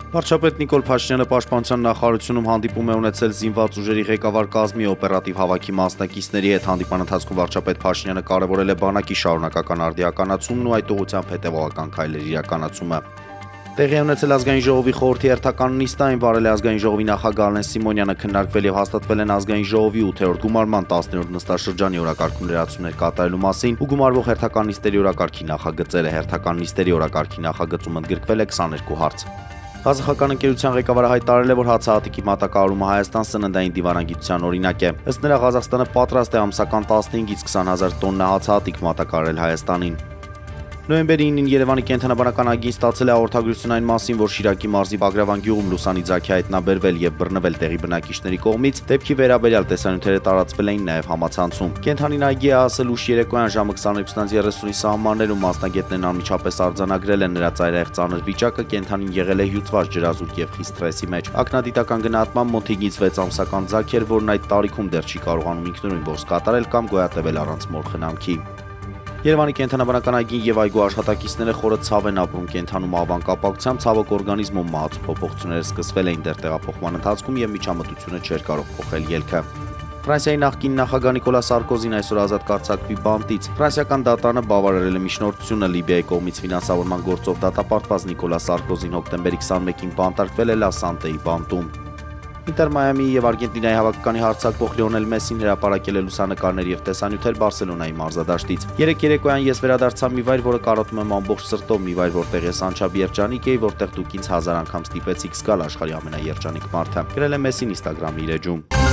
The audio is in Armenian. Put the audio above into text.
Վարչապետ Նիկոլ Փաշինյանը պաշտպանության նախարարությունում հանդիպում է ունեցել զինված ուժերի ղեկավար կազմի օպերատիվ հավաքի մասնակիցների հետ։ Հանդիպման ընթացքում վարչապետ Փաշինյանը կարևորել է բանակի շարունակական արդիականացումն ու այդ ուղղությամբ հետևողական քայլերի իրականացումը։ Տեղի է ունեցել ազգային ժողովի խորհրդի հերթական նիստային, վարել է ազգային ժողովի նախագահ Ալեն Սիմոնյանը, քննարկվել եւ հաստատվել են ազգային ժողովի 8-րդ գումարման 10-րդ նստաշրջանի օրակարգում լրացումներ կատարելու մասին ու գումարվող հերթական նիստերի օրակարգի նախագծերը։ Հերթական նիստերի օրակարգի նախագծում ընդգրկվել է 22 հարց։ Ղազախական ընկերության ղեկավարը հայտարարել է, որ հացահատիկի մատակարարումը Հայաստան սննդային դիվանագիտության օրինակ է։ Ըստ նրա, Ղազախստանը պատրաստ է ամսական 15-ից 20 հազար տոննա հացահատիկ մատակարարել Հայաստանին։ Նոյեմբերի 9-ին Երևանի կենտրոնաբանական այգին ստացել է հաղորդագրություն այն մասին, որ Շիրակի մարզի Բագրավան գյուղում Լուսանի ձագի հայտնաբերվել եւ բռնվել տեղի բնակիչների կողմից, դեպքի վերաբերյալ տեսանյութերը տարածվել էին նաեւ համացանցում։ Կենթանին այգի է հասել ուշ երեկոյան ժամը 22:30-ի սահմաններում, մասնագետներն անմիջապես արձանագրել են նրա ծայրահեղ ծանր վիճակը, կենթանին եղել է հյուծված ջրազուրկ եւ խիստ սթրեսի մեջ։ Ակնադիտական գնահատման մոտ 5-ից 6 ամսական ձագ էր, որն այդ տարիքում դեռ չի կարողանում ինքնուրույն ворս կատարել կամ գոյատևել առանց մոր խնամքի։ Երևանի կենտրոնաբանական այգին եւ այգու աշխատակիցները խորը ցավ են ապրում կենթանում ավան կապակցությամբ, ցավոք օրգանիզմում մահացու փոփոխությունները սկսվել էին դեռ տեղափոխման ընթացքում եւ միջամտությունը չէր կարող փոխել ելքը։ Ֆրանսիայի նախկին նախագահ Նիկոլա Սարկոզին այսօր ազատ կարձակվի բանտից։ Ֆրանսիական դատարանը բավարարել է միջնորդությունը Լիբիայի կողմից ֆինանսավորման գործով դատապարտված Նիկոլա Սարկոզին հոկտեմբերի 21-ին բանտարկվել է Լա Սանտեի բանտում։ Ինտեր Մայամիի եւ Արգենտինայի հավաքականի հարձակվող Լիոնել Մեսին հրապարակել է լուսանկարներ եւ տեսանյութեր Բարսելոնայի մարզադաշտից։ Երեկ երեկոյան ես վերադարձա մի վայր, որը կարոտում եմ ամբողջ սրտով, մի վայր, որտեղ ես անչափ երջանիկ էի, որտեղ դուք ինձ 1000 անգամ ստիպեցիք զգալ աշխարհի ամենաերջանիկ մարդը։ Գրել է Մեսին Instagram-ի իր էջում։